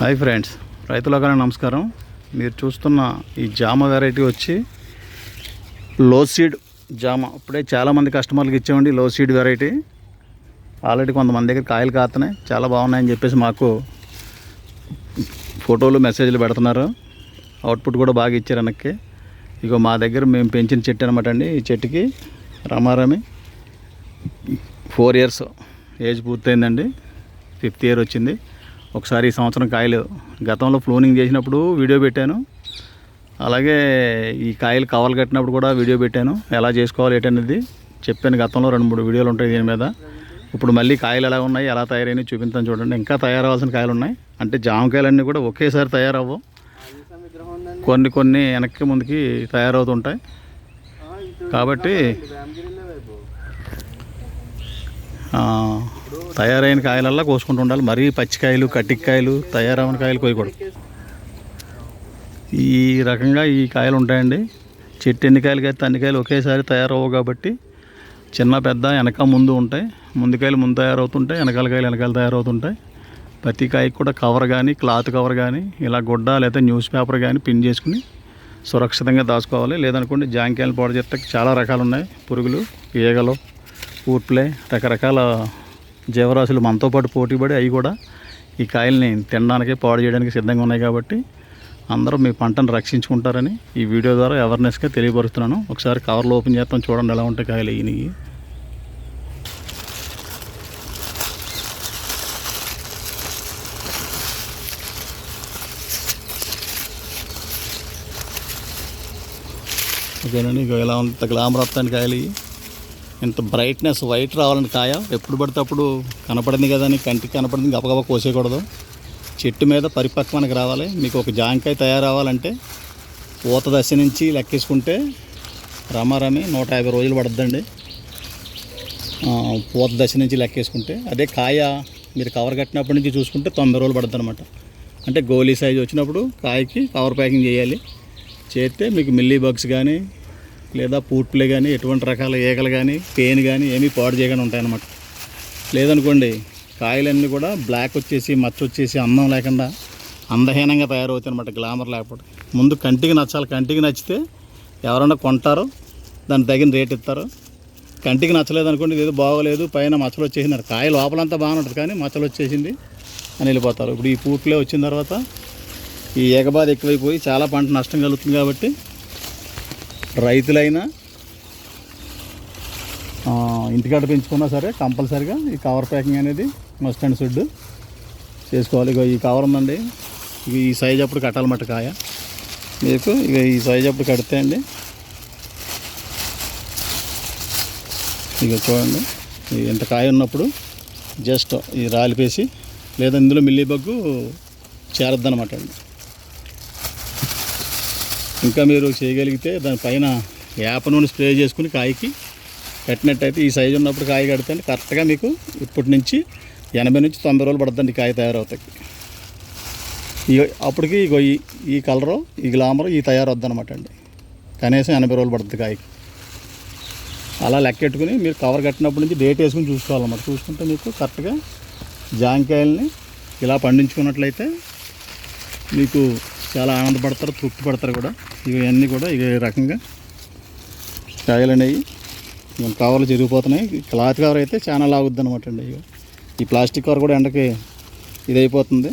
Hi friends, రైతులకు నమస్కారం. మీరు చూస్తున్న ఈ జామ వెరైటీ వచ్చి లో సీడ్ జామ. ఇప్పుడే చాలామంది కస్టమర్లకు ఇచ్చామండి లో సీడ్ వెరైటీ. ఆల్రెడీ కొంతమంది దగ్గర కాయలు కాస్తున్నాయి, చాలా బాగున్నాయని చెప్పేసి మాకు ఫోటోలు మెసేజ్లు పెడుతున్నారు. అవుట్పుట్ కూడా బాగా ఇచ్చారు వెనక్కి. ఇగో మా దగ్గర మేము పెంచిన చెట్టు అనమాట అండి. ఈ చెట్టుకి రమారమి 4 years ఏజ్ పూర్తయిందండి. 5th year వచ్చింది. ఒకసారి ఈ సంవత్సరం కాయలు గతంలో ఫ్లోనింగ్ చేసినప్పుడు వీడియో పెట్టాను, అలాగే ఈ కాయలు కవర్లు కట్టినప్పుడు కూడా వీడియో పెట్టాను. ఎలా చేసుకోవాలి ఏంటనేది చెప్పాను. గతంలో 2-3 వీడియోలు ఉంటాయి దీని మీద. ఇప్పుడు మళ్ళీ కాయలు ఎలా ఉన్నాయి, ఎలా తయారైనాయి చూపిస్తాను చూడండి. ఇంకా తయారవ్వాల్సిన కాయలు ఉన్నాయి. అంటే జామకాయలన్నీ కూడా ఒకేసారి తయారవ్వవు, కొన్ని వెనక్కి ముందుకి తయారవుతుంటాయి. కాబట్టి తయారైన కాయలల్లా కోసుకుంటూ ఉండాలి. మరీ పచ్చికాయలు కట్టికాయలు తయారైన కాయలు కోయకూడదు. ఈ రకంగా ఈ కాయలు ఉంటాయండి. చెట్టు ఎన్ని కాయలు అయితే అన్ని కాయలు ఒకేసారి తయారవ్వవు కాబట్టి చిన్న పెద్ద వెనక ముందు ఉంటాయి. ముందు కాయలు ముందు తయారవుతుంటాయి, వెనకాల కాయలు వెనకాల తయారవుతుంటాయి. ప్రతి కాయకు కూడా కవర్ కానీ క్లాత్ కవర్ కానీ ఇలా గుడ్డ లేదా న్యూస్ పేపర్ కానీ పిన్ చేసుకుని సురక్షితంగా దాచుకోవాలి. లేదనుకోండి జాంకాయలు పాడు చేస్తే చాలా రకాలు ఉన్నాయి. పురుగులు, ఈగలు, ఊట్లే, రకరకాల జీవరాశులు మనతో పాటు పోటీపడి అవి కూడా ఈ కాయల్ని తినడానికి పాడు చేయడానికి సిద్ధంగా ఉన్నాయి. కాబట్టి అందరూ మీ పంటను రక్షించుకుంటారని ఈ వీడియో ద్వారా అవేర్నెస్గా తెలియపరుస్తున్నాను. ఒకసారి కవర్లు ఓపెన్ చేస్తాం చూడండి ఎలా ఉంటాయి కాయలు. ఈయనకి ఓకేనండి. ఇక ఎలా అంత గ్లామర్ వస్తాయండి కాయలు. ఇంత బ్రైట్నెస్ వైట్ రావాలని కాయ ఎప్పుడు పడితే అప్పుడు కనపడింది కదా అని కంటికి కనపడింది గబగబా కోసేయకూడదు. చెట్టు మీద పరిపక్వానికి రావాలి. మీకు ఒక జాంకాయ తయారవ్వాలంటే పూత దశ నుంచి లెక్కేసుకుంటే రమారమి 150 రోజులు పడుతుందండి. పూత దశ నుంచి లెక్కేసుకుంటే. అదే కాయ మీరు కవర్ కట్టినప్పటి నుంచి చూసుకుంటే 90 రోజులు పడుతుంది అనమాట. అంటే గోలీ సైజు వచ్చినప్పుడు కాయకి కవర్ ప్యాకింగ్ చేయాలి. చేస్తే మీకు మిల్లీ బగ్స్ కానీ లేదా పూట్లే కానీ ఎటువంటి రకాల ఈగలు కానీ పెయిన్ కానీ ఏమీ పాడు చేయగానే ఉంటాయన్నమాట. లేదనుకోండి కాయలన్నీ కూడా బ్లాక్ వచ్చేసి మచ్చ వచ్చేసి అందం లేకుండా అందహీనంగా తయారవుతాయి అనమాట. గ్లామర్ లేకపోతే ముందు కంటికి నచ్చాలి. కంటికి నచ్చితే ఎవరైనా కొంటారో దానికి తగిన రేట్ ఇస్తారు. కంటికి నచ్చలేదు అనుకోండి, ఏదో బాగోలేదు పైన మచ్చలు వచ్చేసినారు, కాయ లోపలంతా బాగానే ఉంటుంది కానీ మచ్చలు వచ్చేసింది అని వెళ్ళిపోతారు. ఇప్పుడు ఈ పూట్లే వచ్చిన తర్వాత ఈ ఏకబాధ ఎక్కువైపోయి చాలా పంట నష్టం కలుగుతుంది. కాబట్టి రైతులైనా ఇంటికాడ పెంచుకున్నా సరే కంపల్సరీగా ఈ కవర్ ప్యాకింగ్ అనేది మస్ట్ అండ్ షుడ్ చేసుకోవాలి. ఇక ఈ కవర్ ఉందండి, ఇక ఈ సైజ్ అప్పుడు కట్టాలన్నమాట కాయ. మీకు ఇక ఈ సైజ్ అప్పుడు కడితే అండి ఇక చూడండి ఇంత కాయ ఉన్నప్పుడు జస్ట్ ఈ రాలిపేసి లేదా ఇందులో మిల్లీ బగ్గు చేరద్దనమాట అండి. ఇంకా మీరు చేయగలిగితే దానిపైన వేప నూనె స్ప్రే చేసుకుని కాయకి కట్టినట్టయితే ఈ సైజు ఉన్నప్పుడు కాయ కడితే కరెక్ట్గా మీకు ఇప్పటి నుంచి 80 నుంచి 90 రోజులు పడుతుంది కాయ తయారవుతాయి. అప్పటికి ఇగో ఈ కలరు ఈ గ్లామరు ఈ తయారవుద్దనమాట అండి. కనీసం 80 రోజులు పడుతుంది కాయకి. అలా లెక్కెట్టుకుని మీరు కవర్ కట్టినప్పటి నుంచి డేట్ వేసుకుని చూసుకోవాలన్నమాట. చూసుకుంటే మీకు కరెక్ట్గా జాంకాయల్ని ఇలా పండించుకున్నట్లయితే మీకు చాలా ఆనందపడతారు, తృప్తి పడతారు కూడా. ఇవన్నీ కూడా ఇక రకంగా కాయలు అనేవి కవర్లు చిరిగిపోతున్నాయి. క్లాత్ కవర్ అయితే చాలా లాగుద్ది అనమాట అండి. ఈ ప్లాస్టిక్ కవర్ కూడా ఎండకి ఇది అయిపోతుంది.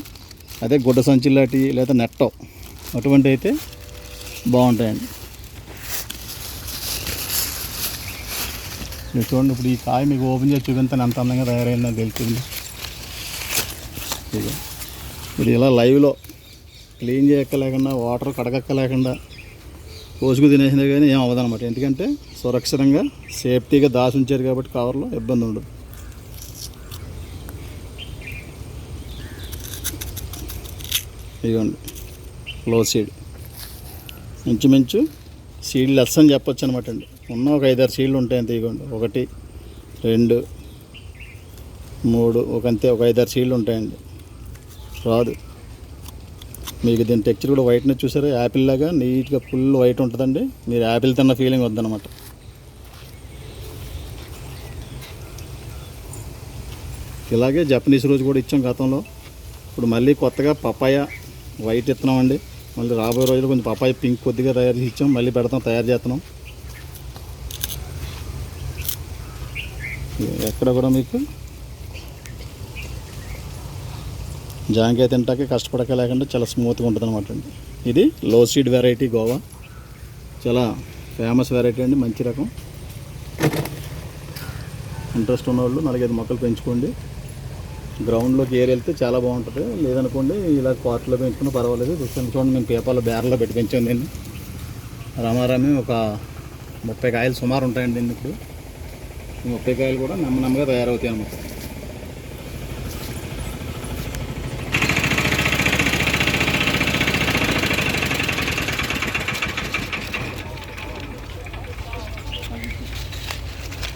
అదే గుడ్డ సంచులాంటి లేదా నెట్టో అటువంటి అయితే బాగుంటాయండి. మీరు చూడండి ఇప్పుడు ఈ కాయ మీకు ఓపెన్ చేసి చూపించాను ఎంత అందంగా తయారైందని తెలుస్తుంది. ఇప్పుడు ఇలా లైవ్లో క్లీన్ చేయక్కలేకుండా వాటర్ కడగక్కలేకుండా పోసుకు తినేసినా కానీ ఏం అవ్వదన్నమాట. ఎందుకంటే సురక్షితంగా సేఫ్టీగా దాచి ఉంచారు కాబట్టి కవర్లో ఇబ్బంది ఉండదు. ఇదిగోండి లో సీడ్, ఇంచుమించు సీడ్ లెస్ అని చెప్పొచ్చు అనమాట అండి. ఉన్న ఒక 5-6 సీడ్లు ఉంటాయి అంతే. ఇదిగోండి 1, 2, 3 ఒకంతే ఒక 5-6 సీడ్లు ఉంటాయండి. రాదు మీకు దీని టెక్చర్ కూడా వైట్నెస్ చూసారా, యాపిల్ లాగా నీట్గా ఫుల్ వైట్ ఉంటుందండి. మీరు యాపిల్ తిన్న ఫీలింగ్ వద్దనమాట. ఇలాగే జపనీస్ రోజు కూడా ఇచ్చాం గతంలో. ఇప్పుడు మళ్ళీ కొత్తగా పపాయ వైట్ ఇస్తున్నాం అండి. మళ్ళీ రాబోయే రోజులు కొంచెం పపాయ పింక్ కొద్దిగా తయారు చేసి ఇచ్చాం, మళ్ళీ తయారు చేస్తున్నాం. ఎక్కడ కూడా మీకు జాంకాయ తింటాకే కష్టపడక లేకుండా చాలా స్మూత్గా ఉంటుంది అనమాట అండి. ఇది లో సీడ్ వెరైటీ గోవా, చాలా ఫేమస్ వెరైటీ అండి, మంచి రకం. ఇంట్రెస్ట్ ఉన్నవాళ్ళు 4-5 మొక్కలు పెంచుకోండి. గ్రౌండ్లోకి ఏరి వెళ్తే చాలా బాగుంటుంది, లేదనుకోండి ఇలా పాట్లో పెంచుకున్నా పర్వాలేదు. చూడండి మేము పేపర్లో బేరలో పెట్టి పెంచాం దీన్ని. రామారామి ఒక 30 కాయలు సుమారు ఉంటాయండి దీన్ని. ఇప్పుడు ఈ 30 కాయలు కూడా నెమ్మదిగా తయారవుతాయి అన్నమాట.